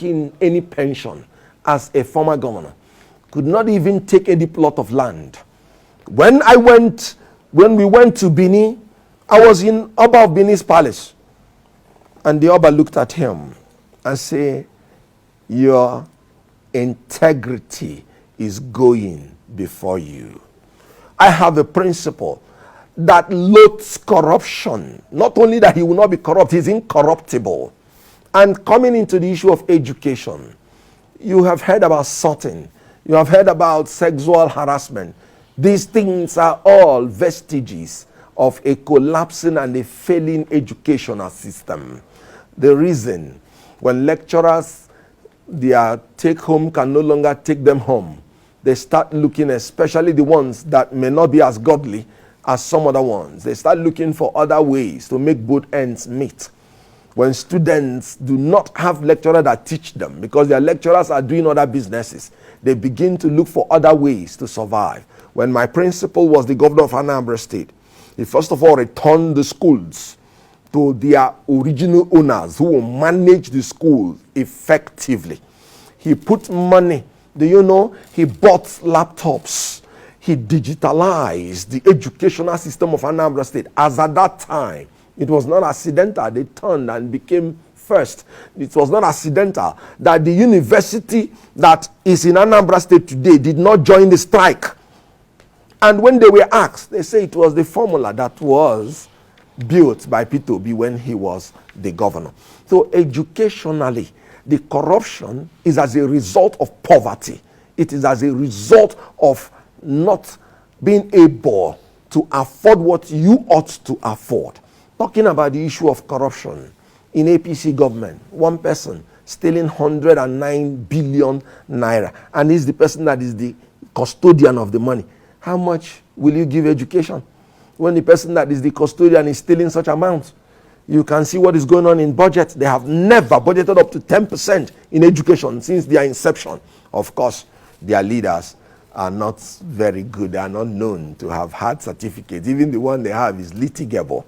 taking any pension as a former governor, could not even take any plot of land. When we went to Bini, I was in Oba of Bini's palace. And the Oba looked at him and said, your integrity is going before you. I have a principle that loathes corruption. Not only that he will not be corrupt, he's incorruptible. And coming into the issue of education, you have heard about sorting, you have heard about sexual harassment. These things are all vestiges of a collapsing and a failing educational system. The reason when lecturers, their take home can no longer take them home, they start looking, especially the ones that may not be as godly as some other ones, they start looking for other ways to make both ends meet. When students do not have lecturers that teach them because their lecturers are doing other businesses, they begin to look for other ways to survive. When my principal was the governor of Anambra State, he first of all returned the schools to their original owners who will manage the school effectively. He put money, do you know, he bought laptops. He digitalized the educational system of Anambra State. As at that time, it was not accidental. They turned and became first. It was not accidental that the university that is in Anambra State today did not join the strike. And when they were asked, they say it was the formula that was built by P2B when he was the governor. So educationally, the corruption is as a result of poverty. It is as a result of not being able to afford what you ought to afford. Talking about the issue of corruption in APC government, one person stealing 109 billion naira, and he's the person that is the custodian of the money. How much will you give education when the person that is the custodian is stealing such amounts? You can see what is going on in budget. They have never budgeted up to 10% in education since their inception. Of course, their leaders are not very good. They are not known to have had certificates. Even the one they have is litigable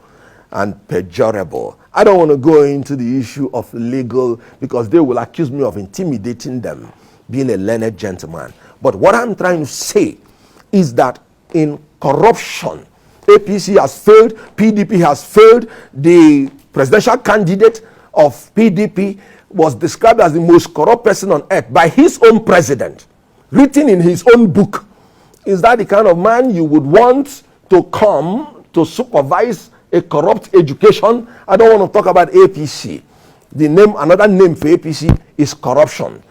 and pejorable. I don't want to go into the issue of legal because they will accuse me of intimidating them, being a learned gentleman. But what I'm trying to say is that in corruption, APC has failed, PDP has failed. The presidential candidate of PDP was described as the most corrupt person on earth by his own president, written in his own book. Is that the kind of man you would want to come to supervise a corrupt education? I don't want to talk about APC. Another name for APC is corruption,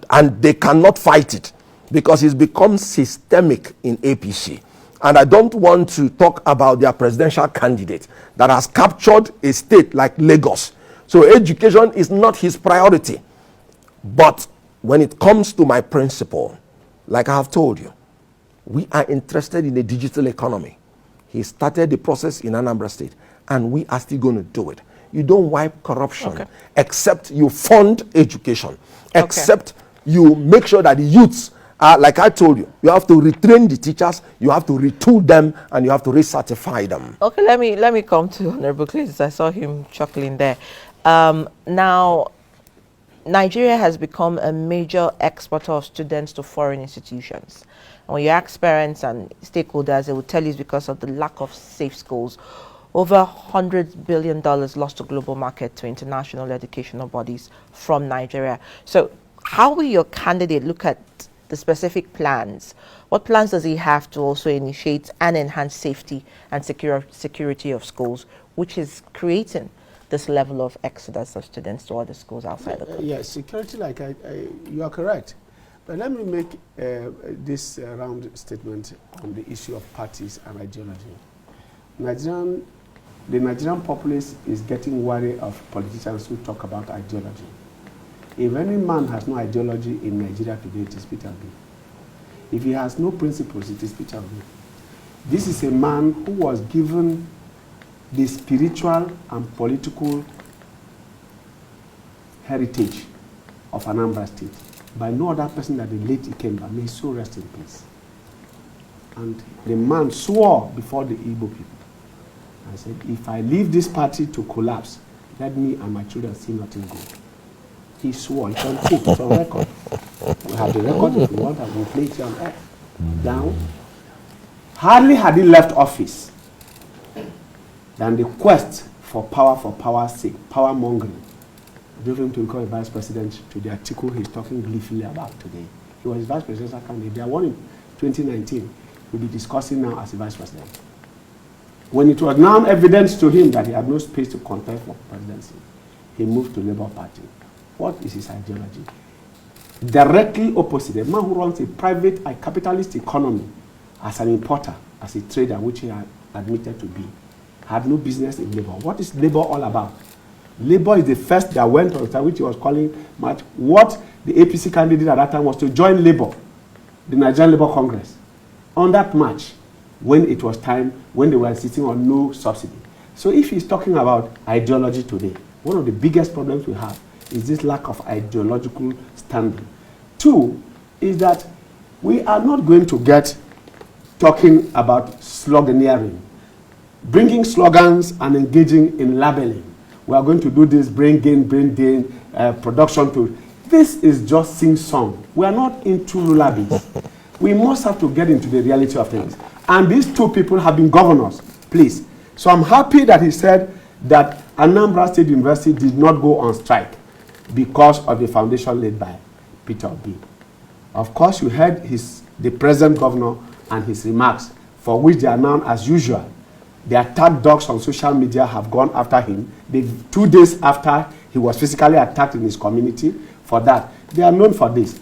and they cannot fight it because it's become systemic in APC. And I don't want to talk about their presidential candidate that has captured a state like Lagos. So education is not his priority. But when it comes to my principle, like I have told you, we are interested in a digital economy. He started the process in Anambra State, and we are still going to do it. You don't wipe corruption except you fund education, except you make sure that the youths, like I told you, you have to retrain the teachers, you have to retool them, and you have to recertify them. Okay, let me come to Honorable Cletus. I saw him chuckling there. Now, Nigeria has become a major exporter of students to foreign institutions. And when you ask parents and stakeholders, they will tell you it's because of the lack of safe schools. Over $100 billion lost to global market to international educational bodies from Nigeria. So how will your candidate look at the specific plans? What plans does he have to also initiate and enhance safety and security of schools, which is creating this level of exodus of students to other schools outside the country? Yes, security, like you are correct. But let me make this round statement on the issue of parties and ideology. The Nigerian populace is getting wary of politicians who talk about ideology. If any man has no ideology in Nigeria today, it is Peter Obi. If he has no principles, it is Peter Obi. This is a man who was given the spiritual and political heritage of Anambra State by no other person than the late Ikemba. May his soul rest in peace. And the man swore before the Igbo people and said, if I leave this party to collapse, let me and my children see nothing good. He swore. It's on tape. It's on record. We have the record if you want, and we'll play it on air. Now, hardly had he left office than the quest for power's sake, power mongering, drove him to become a vice president to the article he's talking gleefully about today. He was vice presidential candidate. They won in 2019. He'll be discussing now as a vice president. When it was now evident to him that he had no space to contest for presidency, he moved to Labour Party. What is his ideology? Directly opposite, a man who runs a private and capitalist economy as an importer, as a trader, which he had admitted to be, had no business in Labour. What is Labour all about? Labour is the first that went on, which he was calling match. What the APC candidate at that time was to join Labour, the Nigerian Labour Congress, on that march when it was time, when they were sitting on no subsidy. So if he's talking about ideology today, one of the biggest problems we have is this lack of ideological standing. Two is that we are not going to get talking about sloganeering, bringing slogans and engaging in labeling. We are going to do this, brain gain, production to. This is just sing-song. We are not into lullabies. We must have to get into the reality of things. And these two people have been governors, please. So I'm happy that he said that Anambra State University did not go on strike because of the foundation led by Peter Obi. Of course, you heard the present governor and his remarks, for which they are now, as usual, the attack dogs on social media have gone after him. 2 days after he was physically attacked in his community, for that. They are known for this.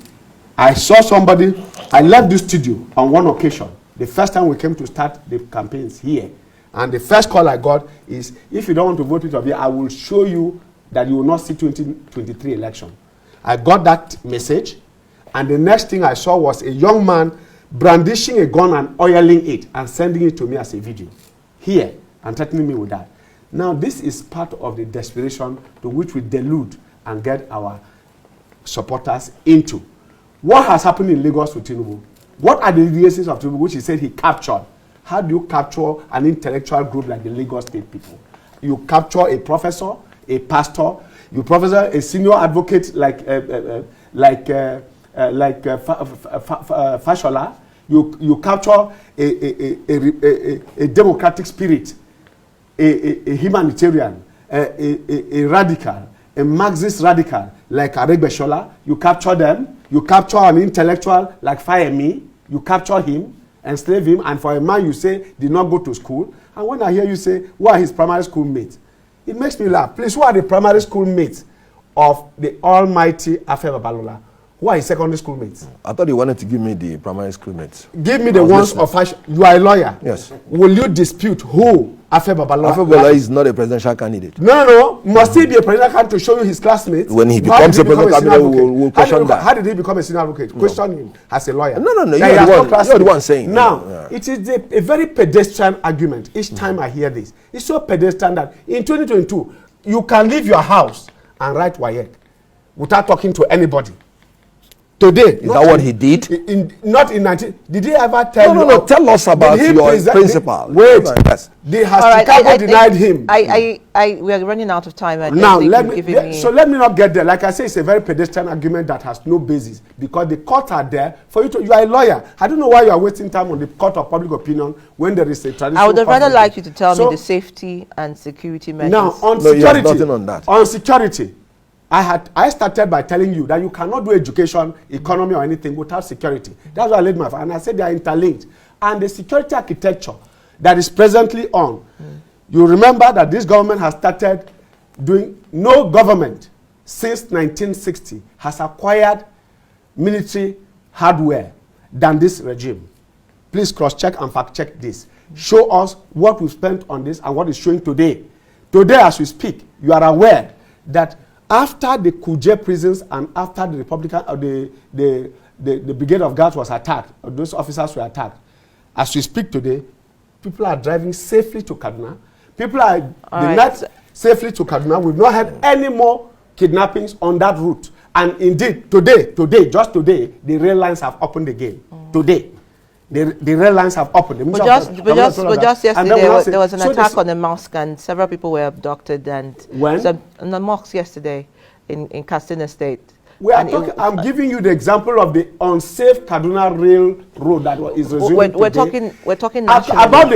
I saw somebody, I left the studio on one occasion, the first time we came to start the campaigns here. And the first call I got is, if you don't want to vote Peter Obi, I will show you that you will not see 2023 election. I got that message, and the next thing I saw was a young man brandishing a gun and oiling it and sending it to me as a video here and threatening me with that. Now, this is part of the desperation to which we delude and get our supporters into. What has happened in Lagos with Tinubu? What are the reasons of Tinubu, which he said he captured? How do you capture an intellectual group like the Lagos State people? You capture a professor, a pastor, you professor, a senior advocate like Fashola. You capture a democratic spirit, a humanitarian, a radical, a Marxist radical like Aregbesola. You capture them. You capture an intellectual like Fayemi. You capture him, enslave him, and for a man you say did not go to school. And when I hear you say, who are his primary school mates? It makes me laugh. Please, who are the primary school mates of the almighty Afe Babalola? Who are his secondary school mates? I thought you wanted to give me the primary school mates. Give me the ones of fashion. You are a lawyer. Yes. Will you dispute who Afe Babalola? Afe Babalola is not a presidential candidate. No. Must he be a presidential candidate to show you his classmates? When he becomes a presidential candidate, we'll question that. How did he become a senior advocate? No. Question him as a lawyer. No. You're the one saying. Now, it is a very pedestrian argument. Each time I hear this, it's so pedestrian that in 2022, you can leave your house and write WAEC without talking to anybody. Today, is that what he did? Not in 19. Did he ever tell you? No. Tell us about your principal. Wait. Yes. Chicago denied him. We are running out of time. Now, let me not get there. Like I say, it's a very pedestrian argument that has no basis because the courts are there for you to. You are a lawyer. I don't know why you are wasting time on the court of public opinion when there is a traditional. I would have rather liked you to tell me the safety and security measures. Now, on security, you have nothing on that. On security. I started by telling you that you cannot do education, economy, or anything without security. That's why I laid my and I said they are interlinked. And the security architecture that is presently on, you remember that this government has started doing, no government since 1960 has acquired military hardware than this regime. Please cross-check and fact-check this. Show us what we spent on this and what is showing today. Today, as we speak, you are aware that after the Kuje prisons and after the Republican or the Brigade of Guards was attacked, or those officers were attacked, as we speak today, people are driving safely to Kaduna. People are safely to Kaduna. We've not had any more kidnappings on that route. And indeed, today, just today, the rail lines have opened again. Today. The rail lines have opened. But just yesterday, there was an attack on the mosque and several people were abducted. And when? On the mosque yesterday, in Katsina State. We are talking, I'm giving you the example of the unsafe Kaduna Railroad that is resuming today. We're talking nationally. About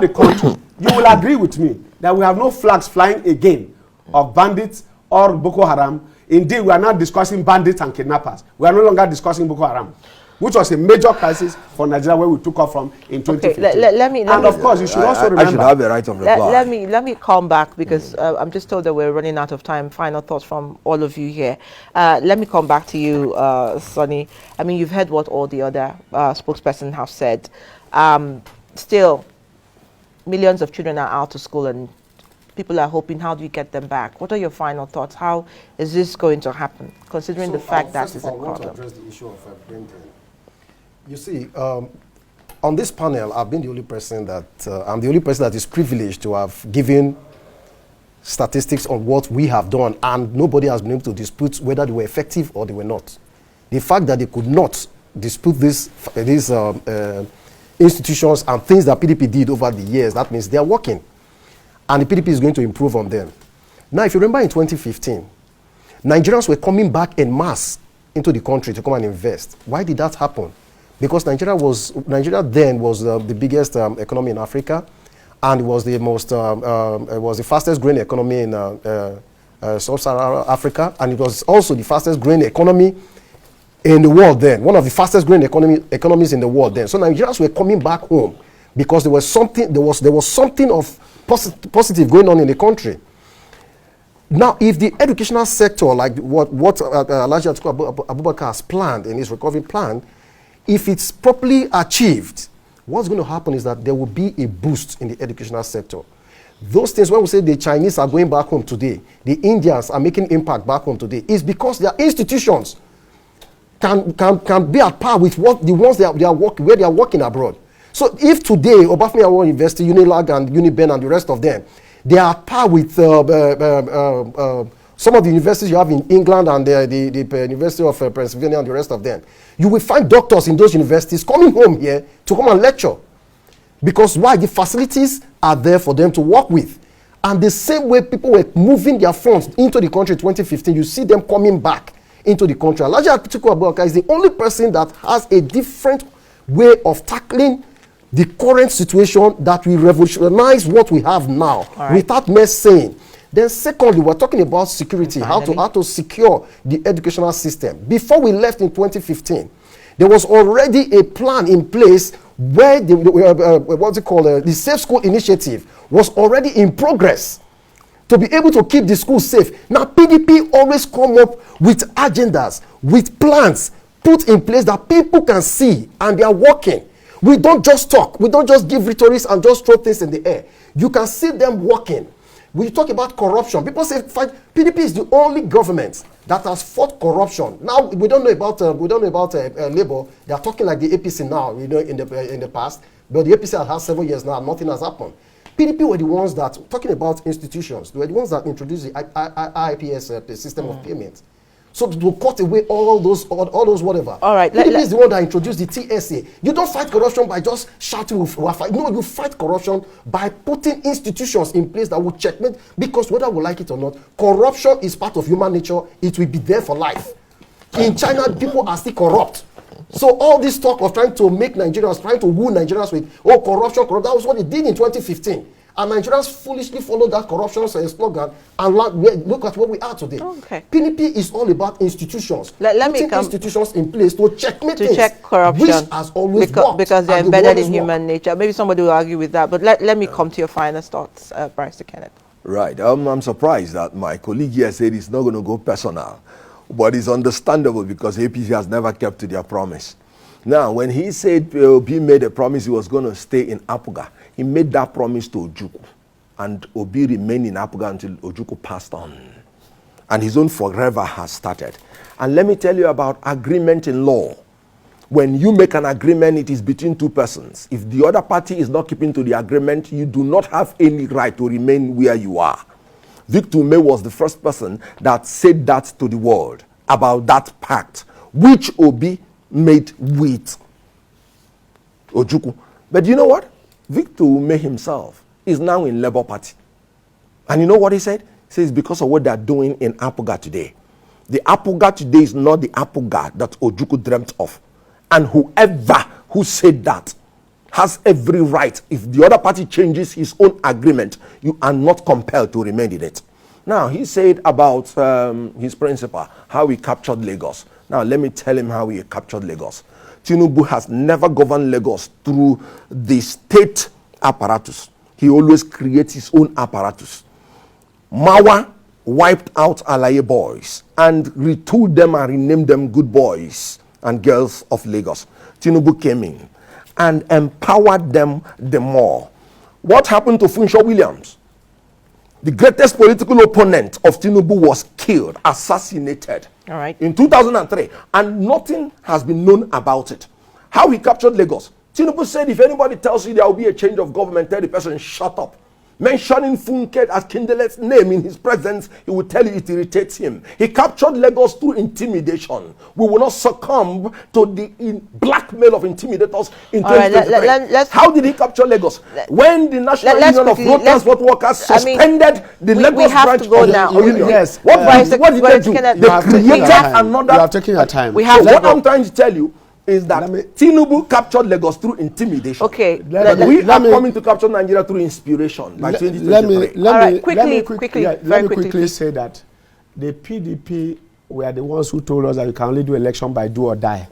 the country, you will agree with me that we have no flags flying again of bandits or Boko Haram. Indeed, we are now discussing bandits and kidnappers. We are no longer discussing Boko Haram, which was a major crisis for Nigeria where we took off from in 2015. Okay, and of course, you should also remember. I should have the right of reply. Let me come back because I'm just told that we're running out of time. Final thoughts from all of you here. Let me come back to you, Sonny. I mean, you've heard what all the other spokespersons have said. Still, millions of children are out of school and people are hoping, how do you get them back? What are your final thoughts? How is this going to happen, considering the fact that it's a problem? I want to address the issue of brain drain. You see, on this panel, I've been the only person that, I'm the only person that is privileged to have given statistics on what we have done, and nobody has been able to dispute whether they were effective or they were not. The fact that they could not dispute these institutions and things that PDP did over the years, that means they are working. And the PDP is going to improve on them. Now, if you remember in 2015, Nigerians were coming back en masse into the country to come and invest. Why did that happen? Because Nigeria then was the biggest economy in Africa, and it was the most, it was the fastest growing economy in sub-Saharan Africa, and it was also the fastest growing economy in the world then, one of the fastest growing economies in the world then. So Nigerians were coming back home because there was something of positive going on in the country. Now, if the educational sector, like what Alhaji Atiku Abubakar has planned in his recovery plan, if it's properly achieved, what's going to happen is that there will be a boost in the educational sector. Those things, when we say the Chinese are going back home today, the Indians are making impact back home today, is because their institutions can be at par with what the ones where they are working abroad. So if today, Obafemi Awolowo University, Unilag and Uniben and the rest of them, they are at par with some of the universities you have in England and the University of Pennsylvania and the rest of them, you will find doctors in those universities coming home here to come and lecture. Because why? The facilities are there for them to work with. And the same way people were moving their funds into the country in 2015, you see them coming back into the country. Alhaji Atiku Abubakar is the only person that has a different way of tackling the current situation that will revolutionize what we have now, without mess saying. Then secondly, we're talking about security, how to secure the educational system. Before we left in 2015, there was already a plan in place where the Safe School Initiative was already in progress to be able to keep the schools safe. Now, PDP always come up with agendas, with plans put in place that people can see and they are working. We don't just talk. We don't just give rhetorics and just throw things in the air. You can see them working. We talk about corruption. People say PDP is the only government that has fought corruption. Now we don't know about Labour. They are talking like the APC now. You know, in the past, but the APC has 7 years now. Nothing has happened. PDP were the ones that, talking about institutions, they were the ones that introduced the IPS, the system of payment. So to cut away all those whatever. All right. PDP is the one that introduced the TSA. You don't fight corruption by just shouting. No, you fight corruption by putting institutions in place that will checkmate. Because whether we like it or not, corruption is part of human nature. It will be there for life. In China, people are still corrupt. So all this talk of trying to make Nigerians, trying to woo Nigerians with, corruption, that was what they did in 2015. And Nigerians foolishly followed that corruption slogan, and look at where we are today. Okay. PDP is all about institutions. Let me come institutions in place to checkmate things, check corruption, which has always worked, because they're embedded in human nature. Maybe somebody will argue with that, but let me come to your final thoughts, Barrister Kenneth. Right. I'm surprised that my colleague here said it's not going to go personal, but it's understandable because APC has never kept to their promise. Now, when he said Obi made a promise he was going to stay in Apuga, he made that promise to Ojukwu, and Obi remained in Apuga until Ojukwu passed on. And his own forever has started. And let me tell you about agreement in law. When you make an agreement, it is between two persons. If the other party is not keeping to the agreement, you do not have any right to remain where you are. Victor Ume was the first person that said that to the world about that pact, which Obi made with Ojukwu. But you know what? Victor Ume himself is now in Labour Party. And you know what he said? He says because of what they're doing in Apuga today. The Apuga today is not the Apuga that Ojukwu dreamt of. And whoever who said that has every right. If the other party changes his own agreement, you are not compelled to remain in it. Now, he said about his principal, how he captured Lagos. Now, let me tell him how he captured Lagos. Tinubu has never governed Lagos through the state apparatus. He always creates his own apparatus. Mawa wiped out Alaye boys and retooled them and renamed them good boys and girls of Lagos. Tinubu came in and empowered them the more. What happened to Funsho Williams? The greatest political opponent of Tinubu was killed, assassinated. All right. In 2003, and nothing has been known about it. How he captured Lagos. Tinubu said if anybody tells you there will be a change of government, tell the person shut up. Mentioning Funke as Kindele's name in his presence, he will tell you it irritates him. He captured Lagos through intimidation. We will not succumb to the blackmail of intimidators in 2023. How did he capture Lagos? When the National Union of Road Transport Workers suspended the Lagos branch of the union. Yes. What did they do? They created another. You are taking your time. What I'm trying to tell you is that Tinubu captured Lagos through intimidation. Okay. We are coming to capture Nigeria through inspiration by 2023. Let me quickly say that the PDP were the ones who told us that you can only do election by do or die.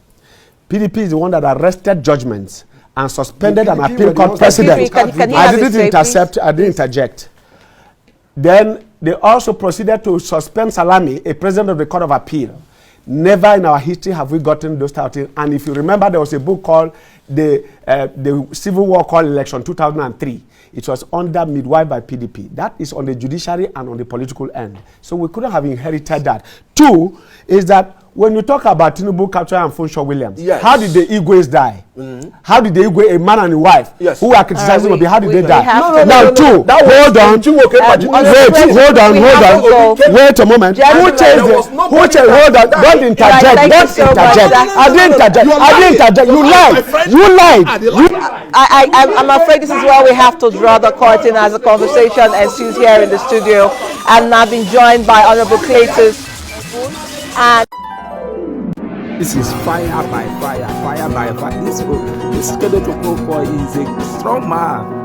PDP is the one that arrested judgments and suspended an appeal court president. I didn't intercept, I didn't interject. Then they also proceeded to suspend Salami, a president of the Court of Appeal. Never in our history have we gotten those type of things. And if you remember, there was a book called the Civil War Call Election 2003. It was under midwife by PDP. That is on the judiciary and on the political end. So we couldn't have inherited that. Two is that when you talk about Tinubu capture and Funsho Williams, yes. How did the Igwes die? How did the Igwe, a man and a wife, who were criticizing how did they die? Hold on. Wait a moment. Hold on. Don't interject. I didn't interject. You lied. I'm afraid this is where we have to draw the curtain as the conversation ensues here in the studio. And I've been joined by Honorable Cletus and this is fire by fire, fire by fire. This Kenneth Okonkwo is a strong man.